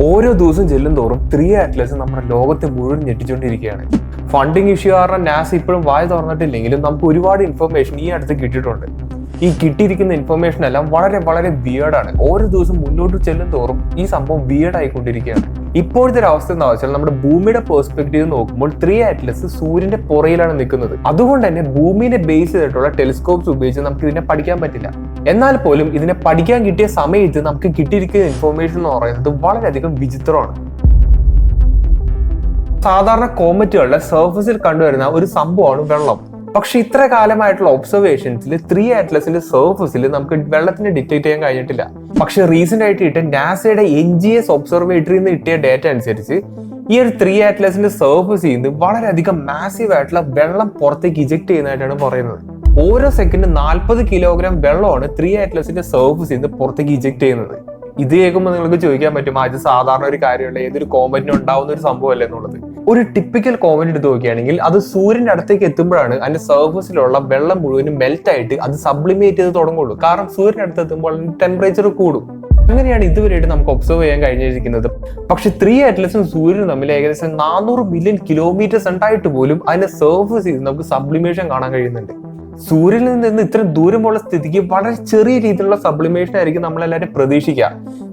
ഓരോ ദിവസം ചെല്ലും തോറും 3 അറ്റ്ലസ് നമ്മുടെ ലോകത്തെ മുഴുവൻ ഞെട്ടിച്ചുകൊണ്ടിരിക്കുകയാണ്. ഫണ്ടിങ് ഇഷ്യൂ കാരണം നാസ ഇപ്പോഴും വായ തുറന്നിട്ടില്ലെങ്കിലും നമുക്ക് ഒരുപാട് ഇൻഫർമേഷൻ ഈ അടുത്ത് കിട്ടിയിട്ടുണ്ട്. ഈ കിട്ടിയിരിക്കുന്ന ഇൻഫർമേഷൻ എല്ലാം വളരെ വളരെ വിയേർഡാണ്. ഓരോ ദിവസം മുന്നോട്ട് ചെല്ലും തോറും ഈ സംഭവം വിയേർഡ് ആയിക്കൊണ്ടിരിക്കുകയാണ്. ഇപ്പോഴത്തെ ഒരു അവസ്ഥ എന്താ വെച്ചാൽ നമ്മുടെ ഭൂമിയുടെ പെർസ്പെക്റ്റീവ് നോക്കുമ്പോൾ 3 അറ്റ്ലസ് സൂര്യന്റെ പുറയിലാണ് നിൽക്കുന്നത്. അതുകൊണ്ട് തന്നെ ഭൂമിയെ ബേസ് ചെയ്തിട്ടുള്ള ടെലിസ്കോപ്സ് ഉപയോഗിച്ച് നമുക്ക് ഇതിനെ പഠിക്കാൻ പറ്റില്ല. എന്നാൽ പോലും ഇതിനെ പഠിക്കാൻ കിട്ടിയ സമയത്ത് നമുക്ക് കിട്ടിയിരിക്കുന്ന ഇൻഫർമേഷൻ എന്ന് പറയുന്നത് വളരെയധികം വിചിത്രമാണ്. സാധാരണ കോമറ്റുകളുടെ സർഫസിൽ കണ്ടുവരുന്ന ഒരു സംഭവമാണ് വെള്ളം. പക്ഷെ ഇത്ര കാലമായിട്ടുള്ള ഒബ്സർവേഷൻസിൽ 3 അറ്റ്ലസിന്റെ സർഫസിൽ നമുക്ക് വെള്ളത്തിനെ ഡിറ്റക്ട് ചെയ്യാൻ കഴിഞ്ഞിട്ടില്ല. പക്ഷെ റീസെന്റ് ആയിട്ട് കിട്ടിയ നാസയുടെ NGS ഒബ്സർവേറ്ററിയിൽ നിന്ന് കിട്ടിയ ഡേറ്റ അനുസരിച്ച് ഈ ഒരു 3 അറ്റ്ലസിന്റെ സർഫസിൽ നിന്ന് വളരെയധികം മാസീവ് ആയിട്ടുള്ള വെള്ളം പുറത്തേക്ക് ഇജക്ട് ചെയ്യുന്നതായിട്ടാണ് പറയുന്നത്. ഓരോ സെക്കൻഡ് 40 കിലോഗ്രാം വെള്ളമാണ് 3 അറ്റ്ലസിന്റെ സർഫസിൽ നിന്ന് പുറത്തേക്ക് ഇജക്ട് ചെയ്യുന്നത്. ഇത് കേൾക്കുമ്പോൾ നിങ്ങൾക്ക് ചോദിക്കാൻ പറ്റും, അത് സാധാരണ ഒരു കാര്യമല്ല, ഏതൊരു കോമറ്റിന് ഉണ്ടാവുന്ന ഒരു സംഭവമല്ല എന്നുള്ളത്. ഒരു ടിപ്പിക്കൽ കോമറ്റ് എടുത്ത് നോക്കുകയാണെങ്കിൽ അത് സൂര്യന്റെ അടുത്തേക്ക് എത്തുമ്പോഴാണ് അതിന്റെ സർഫസിലുള്ള വെള്ളം മുഴുവനും മെൽറ്റ് ആയിട്ട് അത് സബ്ലിമേറ്റ് ചെയ്ത് തുടങ്ങുള്ളൂ. കാരണം സൂര്യന്റെ അടുത്ത് എത്തുമ്പോൾ ടെമ്പറേച്ചർ കൂടും. അങ്ങനെയാണ് ഇതുവരെയായിട്ട് നമുക്ക് ഒബ്സർവ് ചെയ്യാൻ കഴിഞ്ഞിരിക്കുന്നത്. പക്ഷെ 3 അറ്റ്ലസും സൂര്യനും തമ്മിൽ ഏകദേശം 400 മില്യൺ കിലോമീറ്റേഴ്സ് ഉണ്ടായിട്ട് പോലും അതിന്റെ സർഫസിൽ നമുക്ക് സബ്ലിമേഷൻ കാണാൻ കഴിയുന്നുണ്ട്. സൂര്യനിൽ നിന്ന് ഇത്ര ദൂരമുള്ള സ്ഥിതിക്ക് വളരെ ചെറിയ രീതിയിലുള്ള സബ്ലിമേഷൻ ആയിരിക്കും നമ്മളെല്ലാവരും പ്രതീക്ഷിക്കുക.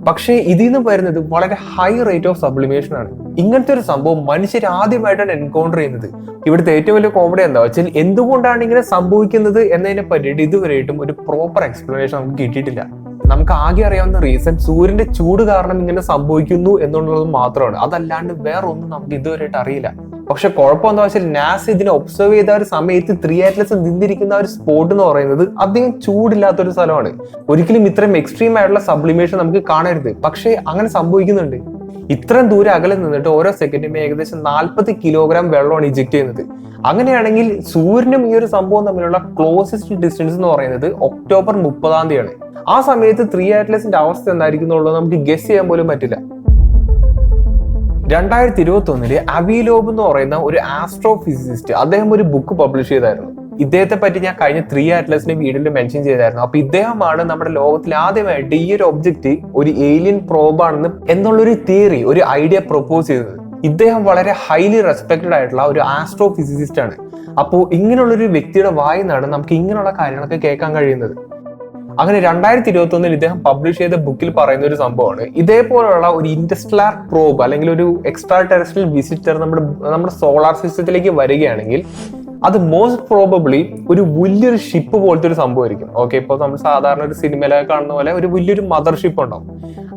പക്ഷേ ഇതിൽ നിന്ന് വരുന്നത് വളരെ ഹൈ റേറ്റ് ഓഫ് സബ്ലിമേഷൻ ആണ്. ഇങ്ങനത്തെ ഒരു സംഭവം മനുഷ്യർ ആദ്യമായിട്ടാണ് എൻകൗണ്ടർ ചെയ്യുന്നത്. ഇവിടുത്തെ ഏറ്റവും വലിയ കോമഡി എന്താ വെച്ചാൽ എന്തുകൊണ്ടാണ് ഇങ്ങനെ സംഭവിക്കുന്നത് എന്നതിനെ പറ്റിയിട്ട് ഇതുവരെയായിട്ടും ഒരു പ്രോപ്പർ എക്സ്പ്ലനേഷൻ നമുക്ക് കിട്ടിയിട്ടില്ല. നമുക്ക് ആകെ അറിയാവുന്ന റീസൺ സൂര്യന്റെ ചൂട് കാരണം ഇങ്ങനെ സംഭവിക്കുന്നു എന്നുള്ളത് മാത്രമാണ്. അതല്ലാണ്ട് വേറെ ഒന്നും നമുക്ക് ഇതുവരെയായിട്ട് അറിയില്ല. പക്ഷെ കുഴപ്പം എന്താ വെച്ചാൽ നാസ ഇതിനെ ഒബ്സർവ് ചെയ്ത ഒരു സമയത്ത് 3 അറ്റ്ലസ് നിന്നിരിക്കുന്ന ഒരു സ്പോട്ട് എന്ന് പറയുന്നത് അധികം ചൂടില്ലാത്തൊരു സ്ഥലമാണ്. ഒരിക്കലും ഇത്രയും എക്സ്ട്രീം ആയിട്ടുള്ള സബ്ലിമേഷൻ നമുക്ക് കാണരുത്. പക്ഷെ അങ്ങനെ സംഭവിക്കുന്നുണ്ട്. ഇത്രയും ദൂരം അകലെ നിന്നിട്ട് ഓരോ സെക്കൻഡും ഏകദേശം 40 കിലോഗ്രാം വെള്ളമാണ് ഇജക്ട് ചെയ്യുന്നത്. അങ്ങനെയാണെങ്കിൽ സൂര്യനും ഈ ഒരു സംഭവം തമ്മിലുള്ള ക്ലോസസ്റ്റ് ഡിസ്റ്റൻസ് എന്ന് പറയുന്നത് ഒക്ടോബർ 30-ാം തീയതിയാണ്. ആ സമയത്ത് 3 അറ്റ്ലസിന്റെ അവസ്ഥ എന്തായിരിക്കും എന്നുള്ളത് നമുക്ക് ഗസ് ചെയ്യാൻ പോലും പറ്റില്ല. 2021 അവിലോബ് എന്ന് പറയുന്ന ഒരു ആസ്ട്രോഫിസിസിസ്റ്റ് അദ്ദേഹം ഒരു ബുക്ക് പബ്ലിഷ് ചെയ്തായിരുന്നു. ഇദ്ദേഹത്തെ പറ്റി ഞാൻ കഴിഞ്ഞ 3 അറ്റ്ലസിന്റെ വീഡിയോയിൽ മെൻഷൻ ചെയ്തായിരുന്നു. അപ്പൊ ഇദ്ദേഹമാണ് നമ്മുടെ ലോകത്തിൽ ആദ്യമായിട്ട് ഈ ഒരു ഒബ്ജക്റ്റ് ഒരു ഏലിയൻ പ്രോബ് ആണെന്ന് എന്നുള്ളൊരു തിയറി, ഒരു ഐഡിയ പ്രൊപ്പോസ് ചെയ്തത്. ഇദ്ദേഹം വളരെ ഹൈലി റെസ്പെക്റ്റഡ് ആയിട്ടുള്ള ഒരു ആസ്ട്രോഫിസിസിസ്റ്റ് ആണ്. അപ്പോൾ ഇങ്ങനെയുള്ളൊരു വ്യക്തിയുടെ വായിൽ നിന്നാണ് നമുക്ക് ഇങ്ങനെയുള്ള കാര്യങ്ങളൊക്കെ കേൾക്കാൻ കഴിയുന്നത്. അങ്ങനെ 2021 ഇദ്ദേഹം പബ്ലിഷ് ചെയ്ത ബുക്കിൽ പറയുന്ന ഒരു സംഭവമാണ് ഇതേപോലുള്ള ഒരു ഇന്റർസ്റ്റെല്ലാർ പ്രോബ് അല്ലെങ്കിൽ ഒരു എക്സ്ട്രാ ടെറസ്ട്രിയൽ വിസിറ്റർ നമ്മുടെ സോളാർ സിസ്റ്റത്തിലേക്ക് വരികയാണെങ്കിൽ അത് മോസ്റ്റ് പ്രോബബ്ലി ഒരു വലിയൊരു ഷിപ്പ് പോലത്തെ ഒരു സംഭവമായിരിക്കും. ഓക്കെ, ഇപ്പോൾ നമ്മൾ സാധാരണ ഒരു സിനിമയിലൊക്കെ കാണുന്ന പോലെ ഒരു വലിയൊരു മദർ ഷിപ്പ് ഉണ്ടാവും.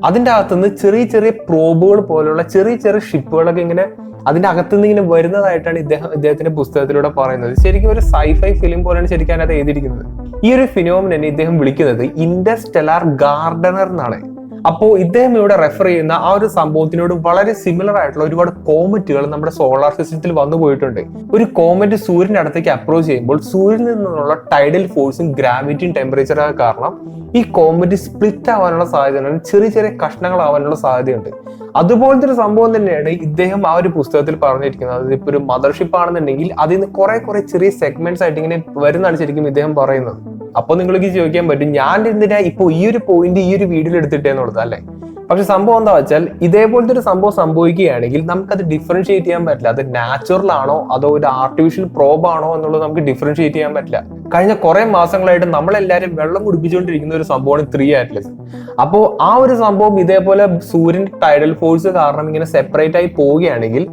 അതിന്റെ അകത്തുനിന്ന് ചെറിയ ചെറിയ പ്രോബുകൾ പോലുള്ള ചെറിയ ചെറിയ ഷിപ്പുകളൊക്കെ ഇങ്ങനെ അതിന്റെ അകത്തുനിന്ന് ഇങ്ങനെ വരുന്നതായിട്ടാണ് ഇദ്ദേഹത്തിന്റെ പുസ്തകത്തിലൂടെ പറയുന്നത്. ശരിക്കും ഒരു സൈഫൈ ഫിലിം പോലെയാണ് ശരിക്കും അത് എഴുതിയിരിക്കുന്നത്. ഈ ഒരു ഫിനോമിനെ ഇദ്ദേഹം വിളിക്കുന്നത് ഇന്റർസ്റ്റെല്ലാർ ഗാർഡനർ എന്നാണ്. അപ്പോൾ ഇദ്ദേഹം ഇവിടെ റെഫർ ചെയ്യുന്ന ആ ഒരു സംഭവത്തിനോട് വളരെ സിമിലർ ആയിട്ടുള്ള ഒരുപാട് കോമറ്റുകൾ നമ്മുടെ സോളാർ സിസ്റ്റത്തിൽ വന്നു പോയിട്ടുണ്ട്. ഒരു കോമറ്റ് സൂര്യന്റെ അടുത്തേക്ക് അപ്രോച്ച് ചെയ്യുമ്പോൾ സൂര്യനിൽ നിന്നുള്ള ടൈഡൽ ഫോഴ്സും ഗ്രാവിറ്റിയും ടെമ്പറേച്ചറൊക്കെ കാരണം ഈ കോമറ്റ് സ്പ്ലിറ്റ് ആവാനുള്ള സാധ്യതയുണ്ട്, ചെറിയ ചെറിയ കഷ്ണങ്ങളാവാനുള്ള സാധ്യതയുണ്ട്. അതുപോലത്തെ ഒരു സംഭവം തന്നെയാണ് ഇദ്ദേഹം ആ ഒരു പുസ്തകത്തിൽ പറഞ്ഞിരിക്കുന്നത്. അതിപ്പോ ഒരു മദർഷിപ്പ് ആണെന്നുണ്ടെങ്കിൽ അതിൽ നിന്ന് കുറെ ചെറിയ സെഗ്മെന്റ്സ് ആയിട്ട് ഇങ്ങനെ വരുന്നതാണ് ശരിക്കും ഇദ്ദേഹം പറയുന്നത്. അപ്പൊ നിങ്ങൾക്ക് ചോദിക്കാൻ പറ്റും, ഞാൻ എന്തിനാ ഇപ്പൊ ഈ ഒരു പോയിന്റ് ഈ ഒരു വീഡിയോയിൽ എടുത്തിട്ടേന്നുള്ളത് അല്ലെ? പക്ഷെ സംഭവം എന്താ വെച്ചാൽ ഇതേപോലത്തെ ഒരു സംഭവം സംഭവിക്കുകയാണെങ്കിൽ നമുക്കത് ഡിഫറൻഷിയേറ്റ് ചെയ്യാൻ പറ്റില്ല. അത് നാച്ചുറൽ ആണോ അതോ ഒരു ആർട്ടിഫിഷ്യൽ പ്രോബ് ആണോ എന്നുള്ളത് നമുക്ക് ഡിഫറൻഷിയേറ്റ് ചെയ്യാൻ പറ്റില്ല. കഴിഞ്ഞ കുറെ മാസങ്ങളായിട്ട് നമ്മളെല്ലാവരും വെള്ളം കുടിപ്പിച്ചുകൊണ്ടിരിക്കുന്ന ഒരു സംഭവമാണ് 3 അറ്റ്ലസ്. അപ്പോൾ ആ ഒരു സംഭവം ഇതേപോലെ സൂര്യൻ ടൈഡൽ ഫോഴ്സ് കാരണം ഇങ്ങനെ സെപ്പറേറ്റ് ആയി പോവുകയാണെങ്കിൽ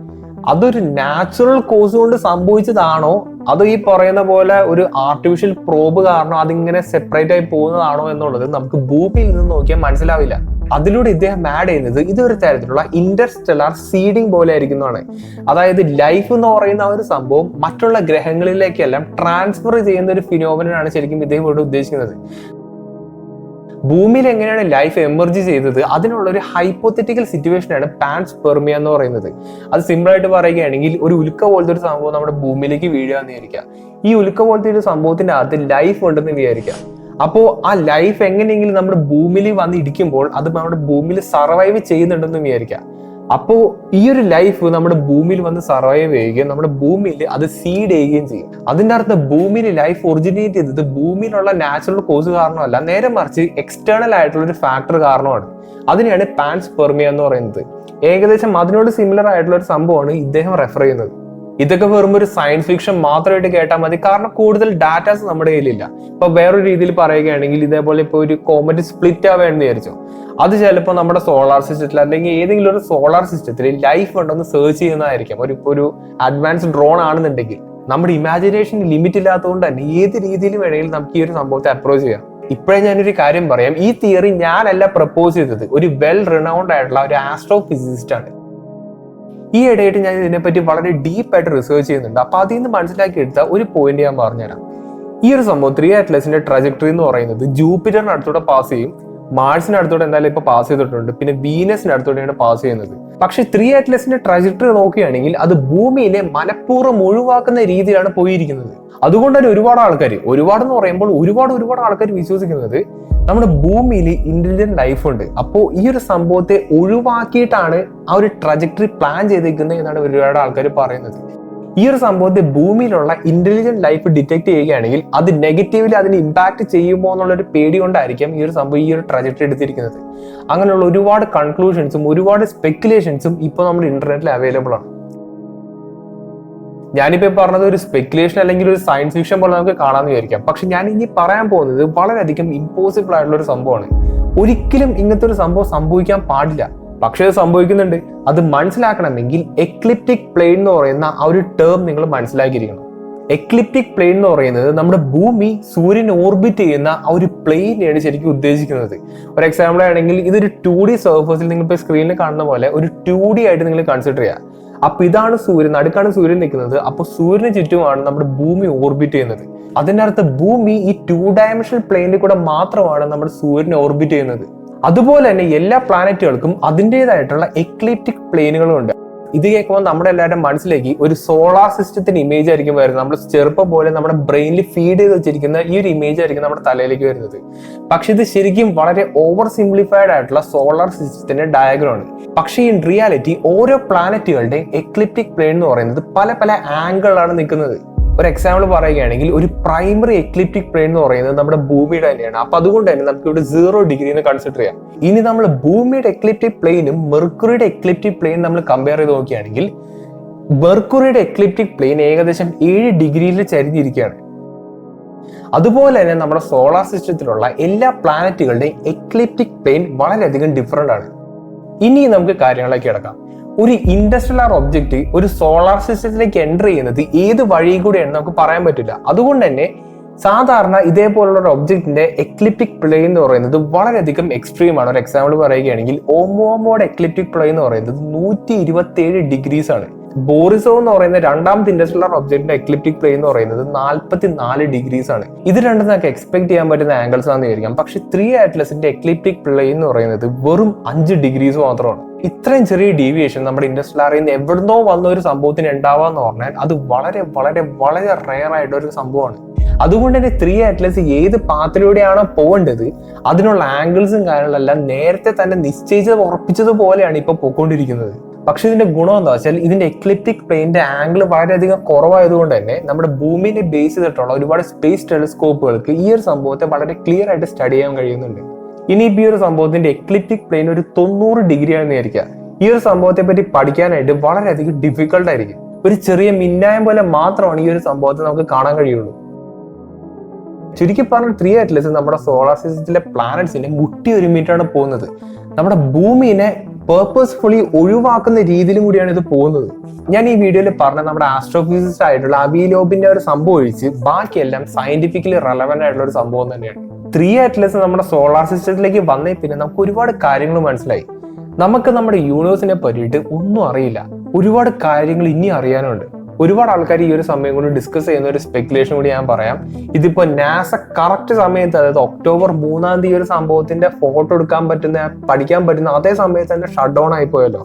അതൊരു നാച്ചുറൽ കോസ് കൊണ്ട് സംഭവിച്ചതാണോ അതോ ഈ പറയുന്ന പോലെ ഒരു ആർട്ടിഫിഷ്യൽ പ്രോബ് കാരണം അതിങ്ങനെ സെപ്പറേറ്റ് ആയി പോകുന്നതാണോ എന്നുള്ളത് നമുക്ക് ഭൂമിയിൽ നിന്ന് നോക്കിയാൽ മനസ്സിലാവില്ല. അതിലൂടെ ഇദ്ദേഹം ആഡ് ചെയ്യുന്നത് ഇതൊരു തരത്തിലുള്ള ഇന്റർസ്റ്റെല്ലാർ സീഡിങ് പോലെ ആയിരിക്കുന്നതാണ്. അതായത് ലൈഫ് എന്ന് പറയുന്ന ആ ഒരു സംഭവം മറ്റുള്ള ഗ്രഹങ്ങളിലേക്കെല്ലാം ട്രാൻസ്ഫർ ചെയ്യുന്ന ഒരു ഫിനോമിനനാണ് ശരിക്കും ഇദ്ദേഹം ഇവിടെ ഉദ്ദേശിക്കുന്നത്. ഭൂമിയിൽ എങ്ങനെയാണ് ലൈഫ് എമർജ് ചെയ്തത് അതിനുള്ള ഒരു ഹൈപ്പോത്തറ്റിക്കൽ സിറ്റുവേഷനാണ് പാൻസ്പെർമിയ എന്ന് പറയുന്നത്. അത് സിമ്പിൾ ആയിട്ട് പറയുകയാണെങ്കിൽ ഒരു ഉൽക്ക പോലത്തെ ഒരു സംഭവം നമ്മുടെ ഭൂമിയിലേക്ക് വീഴുകയെന്ന് വിചാരിക്കുക. ഈ ഉൽക്ക പോലത്തെ ഒരു സംഭവത്തിന്റെ അകത്ത് ലൈഫ് ഉണ്ടെന്ന് വിചാരിക്കുക. അപ്പോൾ ആ ലൈഫ് എങ്ങനെയെങ്കിലും നമ്മുടെ ഭൂമിയിൽ വന്ന് ഇടിക്കുമ്പോൾ അത് നമ്മുടെ ഭൂമിയിൽ സർവൈവ് ചെയ്യുന്നുണ്ടെന്ന് വിചാരിക്കുക. അപ്പോ ഈ ഒരു ലൈഫ് നമ്മുടെ ഭൂമിയിൽ വന്ന് സർവൈവ് ചെയ്യുകയും നമ്മുടെ ഭൂമിയിൽ അത് സീഡ് ചെയ്യുകയും ചെയ്യും. അതിന്റെ അർത്ഥം ഭൂമിയിൽ ലൈഫ് ഒറിജിനേറ്റ് ചെയ്തത് ഭൂമിയിലുള്ള നാച്ചുറൽ കോസ് കാരണമല്ല, നേരെ മറിച്ച് എക്സ്റ്റേണൽ ആയിട്ടുള്ള ഒരു ഫാക്ടർ കാരണമാണ്. അതിനെയാണ് പാൻസ്പെർമിയ എന്ന് പറയുന്നത്. ഏകദേശം അതിനോട് സിമിലർ ആയിട്ടുള്ള ഒരു സംഭവമാണ് ഇദ്ദേഹം റെഫർ ചെയ്യുന്നത്. ഇതൊക്കെ വെറും ഒരു സയൻസ് ഫിക്ഷൻ മാത്രമായിട്ട് കേട്ടാൽ മതി, കാരണം കൂടുതൽ ഡാറ്റാസ് നമ്മുടെ കയ്യിലില്ല. ഇപ്പൊ വേറൊരു രീതിയിൽ പറയുകയാണെങ്കിൽ ഇതേപോലെ ഇപ്പൊ ഒരു കോമറ്റ് സ്പ്ലിറ്റ് ആവുകയാണെന്ന് വിചാരിച്ചോ, അത് ചിലപ്പോൾ നമ്മുടെ സോളാർ സിസ്റ്റത്തിൽ അല്ലെങ്കിൽ ഏതെങ്കിലും ഒരു സോളാർ സിസ്റ്റത്തിൽ ലൈഫ് ഉണ്ടെന്ന് സെർച്ച് ചെയ്യുന്നതായിരിക്കും. ഒരു അഡ്വാൻസ് ഡ്രോൺ ആണെന്നുണ്ടെങ്കിൽ നമ്മുടെ ഇമാജിനേഷൻ ലിമിറ്റ് ഇല്ലാത്തതുകൊണ്ട് തന്നെ ഏത് രീതിയിൽ വേണമെങ്കിലും നമുക്ക് ഈ ഒരു സംഭവത്തെ അപ്രോച്ച് ചെയ്യാം. ഇപ്പോഴേ ഞാനൊരു കാര്യം പറയാം, ഈ തിയറി ഞാനല്ല പ്രപ്പോസ് ചെയ്തത്, ഒരു വെൽ റിനൗണ്ട് ആയിട്ടുള്ള ഒരു ആസ്ട്രോ ഫിസിസിസ്റ്റ് ആണ്. ഈ ഇടയായിട്ട് ഞാൻ ഇതിനെപ്പറ്റി വളരെ ഡീപ്പായിട്ട് റിസർച്ച് ചെയ്യുന്നുണ്ട്. അപ്പൊ അതിൽ നിന്ന് മനസ്സിലാക്കി എടുത്ത ഒരു പോയിന്റ് ഞാൻ പറഞ്ഞുതരാം. ഈ ഒരു സംഭവം 3 അറ്റ്ലസിന്റെ ട്രജക്ടറി എന്ന് പറയുന്നത് ജൂപ്പിറ്ററിന് അടുത്തൂടെ പാസ് ചെയ്യും, മാർസിന് അടുത്തോടെ എന്തായാലും ഇപ്പൊ പാസ് ചെയ്തിട്ടുണ്ട്, പിന്നെ വീനസിന് അടുത്തോടെയാണ് പാസ് ചെയ്യുന്നത്. പക്ഷെ 3 അറ്റ്ലസിന്റെ ട്രജക്ടറി നോക്കുകയാണെങ്കിൽ അത് ഭൂമിയിലെ മനഃപൂർവ്വം ഒഴിവാക്കുന്ന രീതിയിലാണ് പോയിരിക്കുന്നത്. അതുകൊണ്ട് തന്നെ ഒരുപാടെന്ന് പറയുമ്പോൾ ഒരുപാട് ആൾക്കാർ വിശ്വസിക്കുന്നത് നമ്മുടെ ഭൂമിയിൽ ഇന്റലിജന്റ് ലൈഫ് ഉണ്ട്. അപ്പോൾ ഈ ഒരു സംഭവത്തെ ഒഴിവാക്കിയിട്ടാണ് ആ ഒരു ട്രജക്ടറി പ്ലാൻ ചെയ്തേക്കുന്നത് എന്നാണ് ഒരുപാട് ആൾക്കാർ പറയുന്നത്. ഈ ഒരു സംഭവത്തെ ഭൂമിയിലുള്ള ഇന്റലിജന്റ് ലൈഫ് ഡിറ്റക്ട് ചെയ്യുകയാണെങ്കിൽ അത് നെഗറ്റീവ്ലി അതിന് ഇമ്പാക്ട് ചെയ്യുമോ എന്നുള്ളൊരു പേടി കൊണ്ടായിരിക്കും ഈ ഒരു സംഭവം ഈ ഒരു ട്രജക്ടറി എടുത്തിരിക്കുന്നത്. അങ്ങനെയുള്ള ഒരുപാട് കൺക്ലൂഷൻസും ഒരുപാട് സ്പെക്കുലേഷൻസും ഇപ്പോൾ നമ്മുടെ ഇന്റർനെറ്റിൽ അവൈലബിൾ ആണ്. ഞാനിപ്പോ പറഞ്ഞത് ഒരു സ്പെക്കുലേഷൻ അല്ലെങ്കിൽ ഒരു സയൻസ് ഫിക്ഷൻ പോലെ നമുക്ക് കാണാമെന്ന് വിചാരിക്കാം. പക്ഷെ ഞാൻ ഇനി പറയാൻ പോകുന്നത് വളരെയധികം ഇമ്പോസിബിൾ ആയിട്ടുള്ള ഒരു സംഭവമാണ്. ഒരിക്കലും ഇങ്ങനത്തെ ഒരു സംഭവം സംഭവിക്കാൻ പാടില്ല, പക്ഷെ അത് സംഭവിക്കുന്നുണ്ട്. അത് മനസ്സിലാക്കണമെങ്കിൽ എക്ലിപ്റ്റിക് പ്ലെയിൻ എന്ന് പറയുന്ന ആ ഒരു ടേം നിങ്ങൾ മനസ്സിലാക്കിയിരിക്കണം. എക്ലിപ്റ്റിക് പ്ലെയിൻ എന്ന് പറയുന്നത് നമ്മുടെ ഭൂമി സൂര്യനെ ഓർബിറ്റ് ചെയ്യുന്ന ആ ഒരു പ്ലെയിനെയാണ് ശരിക്കും ഉദ്ദേശിക്കുന്നത്. ഒരു എക്സാമ്പിൾ ആണെങ്കിൽ ഇതൊരു 2D സർഫസിൽ നിങ്ങൾ ഇപ്പോൾ സ്ക്രീനിൽ കാണുന്ന പോലെ ഒരു 2D ആയിട്ട് നിങ്ങൾ കൺസിഡർ ചെയ്യുക. അപ്പൊ ഇതാണ് സൂര്യൻ, നടുക്കാണ് സൂര്യൻ നിൽക്കുന്നത്. അപ്പൊ സൂര്യന് ചുറ്റുമാണ് നമ്മുടെ ഭൂമി ഓർബിറ്റ് ചെയ്യുന്നത്. അതിന്റെ അർത്ഥം ഭൂമി ഈ 2 ഡയമെൻഷണൽ പ്ലെയിനിൽ കൂടെ മാത്രമാണ് നമ്മുടെ സൂര്യനെ ഓർബിറ്റ് ചെയ്യുന്നത്. അതുപോലെ തന്നെ എല്ലാ പ്ലാനറ്റുകൾക്കും അതിൻ്റെതായിട്ടുള്ള എക്ലിപ്റ്റിക് പ്ലെയിനുകളും ഉണ്ട്. ഇത് കേൾക്കുമ്പോൾ നമ്മുടെ എല്ലാവരും മനസ്സിലേക്ക് ഒരു സോളാർ സിസ്റ്റത്തിന്റെ ഇമേജ് ആയിരിക്കും വരുന്നത്. നമ്മൾ ചെറുപ്പം പോലെ നമ്മുടെ ബ്രെയിനിൽ ഫീഡ് ചെയ്ത് വെച്ചിരിക്കുന്ന ഈ ഒരു ഇമേജ് ആയിരിക്കും നമ്മുടെ തലയിലേക്ക് വരുന്നത്. പക്ഷെ ഇത് ശരിക്കും വളരെ ഓവർ സിംപ്ലിഫൈഡ് ആയിട്ടുള്ള സോളാർ സിസ്റ്റത്തിന്റെ ഡയഗ്രം ആണ്. പക്ഷേ ഇൻ റിയാലിറ്റി ഓരോ പ്ലാനറ്റുകളുടെയും എക്ലിപ്റ്റിക് പ്ലെയിൻ എന്ന് പറയുന്നത് പല ആംഗിളിലാണ് നിൽക്കുന്നത്. ഒരു എക്സാമ്പിൾ പറയുകയാണെങ്കിൽ ഒരു പ്രൈമറി എക്ലിപ്റ്റിക് പ്ലെയിൻ എന്ന് പറയുന്നത് നമ്മുടെ ഭൂമിയുടെ തന്നെയാണ്. അപ്പൊ അതുകൊണ്ട് തന്നെ നമുക്ക് ഇവിടെ 0 ഡിഗ്രി കൺസിഡർ ചെയ്യാം. ഇനി നമ്മൾ ഭൂമിയുടെ എക്ലിപ്റ്റിക് പ്ലെയിനും മെർക്കുറിയുടെ എക്ലിപ്റ്റിക് പ്ലെയിൻ നമ്മൾ കമ്പയർ ചെയ്ത് നോക്കുകയാണെങ്കിൽ മെർക്കുറിയുടെ എക്ലിപ്റ്റിക് പ്ലെയിൻ ഏകദേശം 7 ഡിഗ്രിയിൽ ചരിഞ്ഞിരിക്കുകയാണ്. അതുപോലെ തന്നെ നമ്മുടെ സോളാർ സിസ്റ്റത്തിലുള്ള എല്ലാ പ്ലാനറ്റുകളുടെയും എക്ലിപ്റ്റിക് പ്ലെയിൻ വളരെയധികം ഡിഫറെന്റ് ആണ്. ഇനി നമുക്ക് കാര്യങ്ങളിലേക്ക് കിടക്കാം. ഒരു ഇന്റർസ്റ്റെല്ലാർ ഒബ്ജക്റ്റ് ഒരു സോളാർ സിസ്റ്റത്തിലേക്ക് എൻ്റർ ചെയ്യുന്നത് ഏത് വഴി കൂടെയാണ് നമുക്ക് പറയാൻ പറ്റില്ല. അതുകൊണ്ട് തന്നെ സാധാരണ ഇതേപോലുള്ള ഒരു ഒബ്ജക്റ്റിന്റെ എക്ലിപ്റ്റിക് പ്ലെയിൻ എന്ന് പറയുന്നത് വളരെയധികം എക്സ്ട്രീം ആണ്. ഒരു എക്സാമ്പിൾ പറയുകയാണെങ്കിൽ ഓമോമോയുടെ എക്ലിപ്റ്റിക് പ്ലെയിൻ എന്ന് പറയുന്നത് 127 ഡിഗ്രീസ് ആണ്. ബോറിസോ എന്ന് പറയുന്ന രണ്ടാമത്തെ ഇന്റർസ്റ്റെല്ലാർ ഒബ്ജക്റ്റിന്റെ എക്ലിപ്റ്റിക് പ്ലെയിൻ എന്ന് പറയുന്നത് 44 ഡിഗ്രീസ് ആണ്. ഇത് രണ്ടും നമുക്ക് എക്സ്പെക്ട് ചെയ്യാൻ പറ്റുന്ന ആംഗിൾസ് ആണെന്ന് വിചാരിക്കാം. പക്ഷെ 3 അറ്റ്ലസിന്റെ എക്ലിപ്റ്റിക് പ്ലെയിൻ എന്ന് പറയുന്നത് വെറും 5 ഡിഗ്രീസ് മാത്രമാണ്. ഇത്രയും ചെറിയ ഡീവിയേഷൻ നമ്മുടെ ഇന്റർസ്റ്റെല്ലാറിൽ നിന്ന് എവിടുന്നോ വന്ന ഒരു സംഭവത്തിന് ഉണ്ടാവാന്ന് പറഞ്ഞാൽ അത് വളരെ റെയർ ആയിട്ടുള്ള ഒരു സംഭവമാണ്. അതുകൊണ്ട് തന്നെ 3 അറ്റ്ലസ് ഏത് പാത്തിലൂടെയാണോ പോകേണ്ടത് അതിനുള്ള ആംഗിൾസും കാര്യങ്ങളെല്ലാം നേരത്തെ തന്നെ നിശ്ചയിച്ചത് ഉറപ്പിച്ചതുപോലെയാണ് ഇപ്പൊ പോയിക്കൊണ്ടിരിക്കുന്നത്. പക്ഷെ ഇതിന്റെ ഗുണം എന്താ വെച്ചാൽ ഇതിന്റെ എക്ലിപ്റ്റിക് പ്ലെയിന്റെ ആംഗിൾ വളരെയധികം കുറവായതുകൊണ്ട് തന്നെ നമ്മുടെ ഭൂമിനെ ബേസ് ചെയ്തിട്ടുള്ള ഒരുപാട് സ്പേസ് ടെലിസ്കോപ്പുകൾക്ക് ഈ ഒരു സംഭവത്തെ വളരെ ക്ലിയർ ആയിട്ട് സ്റ്റഡി ചെയ്യാൻ കഴിയുന്നുണ്ട്. ഇനിയിപ്പോൾ ഈ ഒരു സംഭവത്തിന്റെ എക്ലിപ്റ്റിക് പ്ലെയിൻ ഒരു 90 ഡിഗ്രി ആണെന്ന് വിചാരിക്കുക. ഈ ഒരു സംഭവത്തെ പറ്റി പഠിക്കാനായിട്ട് വളരെയധികം ഡിഫിക്കൽട്ട് ആയിരിക്കും. ഒരു ചെറിയ മിന്നായം പോലെ മാത്രമാണ് ഈ ഒരു സംഭവത്തെ നമുക്ക് കാണാൻ കഴിയുള്ളൂ. ചുരുക്കി പറഞ്ഞ 3 അറ്റ്ലസ് നമ്മുടെ സോളാർ സിസ്റ്റത്തിലെ പ്ലാനറ്റ്സിനെ മുട്ടി ഒരുമിട്ടാണ് പോകുന്നത്. നമ്മുടെ ഭൂമിനെ പേർപ്പസ്ഫുള്ളി ഒഴിവാക്കുന്ന രീതിയിലും കൂടിയാണ് ഇത് പോകുന്നത്. ഞാൻ ഈ വീഡിയോയിൽ പറഞ്ഞ നമ്മുടെ ആസ്ട്രോഫിസിസ്റ്റ് ആയിട്ടുള്ള അബി ലോബിന്റെ ഒരു സംഭവം ഒഴിച്ച് ബാക്കിയെല്ലാം സയന്റിഫിക്കലി റെലവന്റ് ആയിട്ടുള്ള ഒരു സംഭവം തന്നെയാണ്. 3 അറ്റ്ലസ് നമ്മുടെ സോളാർ സിസ്റ്റത്തിലേക്ക് വന്നേ പിന്നെ നമുക്ക് ഒരുപാട് കാര്യങ്ങൾ മനസ്സിലായി. നമുക്ക് നമ്മുടെ യൂണിവേഴ്സിനെ പറ്റിയിട്ട് ഒന്നും അറിയില്ല, ഒരുപാട് കാര്യങ്ങൾ ഇനി അറിയാനുണ്ട്. ഒരുപാട് ആൾക്കാർ ഈ ഒരു സമയം കൊണ്ട് ഡിസ്കസ് ചെയ്യുന്ന ഒരു സ്പെക്കുലേഷൻ കൂടി ഞാൻ പറയാം. ഇതിപ്പോ നാസ കറക്റ്റ് സമയത്ത്, അതായത് ഒക്ടോബർ 3 ഒരു സംഭവത്തിന്റെ ഫോട്ടോ എടുക്കാൻ പറ്റുന്ന പഠിക്കാൻ പറ്റുന്ന അതേ സമയത്ത് തന്നെ ഷട്ട് ഡൗൺ ആയി പോയല്ലോ.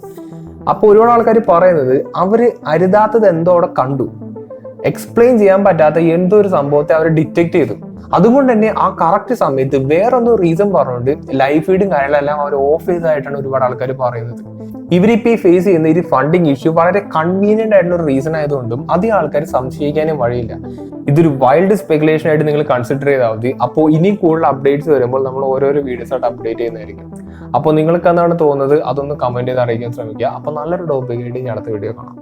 അപ്പൊ ഒരുപാട് ആൾക്കാർ പറയുന്നത് അവര് അരുതാത്തത് എന്തോ അവിടെ കണ്ടു, എക്സ്പ്ലെയിൻ ചെയ്യാൻ പറ്റാത്ത എന്തോ ഒരു സംഭവത്തെ അവർ ഡിറ്റക്ട് ചെയ്തു. അതുകൊണ്ട് തന്നെ ആ കറക്റ്റ് സമയത്ത് വേറൊന്ന് റീസൺ പറഞ്ഞുകൊണ്ട് ലൈവ് ഫീഡും കാര്യങ്ങളെല്ലാം അവർ ഓഫ് ചെയ്തതായിട്ടാണ് ഒരുപാട് ആൾക്കാർ പറയുന്നത്. ഇവരിപ്പോ ഈ ഫേസ് ചെയ്യുന്ന ഈ ഫണ്ടിങ് ഇഷ്യൂ വളരെ കൺവീനിയന്റ് ആയിട്ടുള്ള ഒരു റീസൺ ആയതുകൊണ്ടും അധികം ആൾക്കാർ സംശയിക്കാനും വഴിയില്ല. ഇതൊരു വൈൽഡ് സ്പെക്കുലേഷൻ ആയിട്ട് നിങ്ങൾ കൺസിഡർ ചെയ്താൽ മതി. അപ്പോൾ ഇനി കൂടുതൽ അപ്ഡേറ്റ്സ് വരുമ്പോൾ നമ്മൾ ഓരോരോ വീഡിയോസ് ആയിട്ട് അപ്ഡേറ്റ് ചെയ്യുന്നതായിരിക്കും. അപ്പോൾ നിങ്ങൾക്ക് എന്താണ് തോന്നുന്നത് അതൊന്ന് കമന്റ് ചെയ്ത് അറിയിക്കാൻ ശ്രമിക്കുക. അപ്പോൾ നല്ലൊരു ടോപ്പിക് ആയിട്ട് ഞാൻ അടുത്ത വീഡിയോ കാണാം.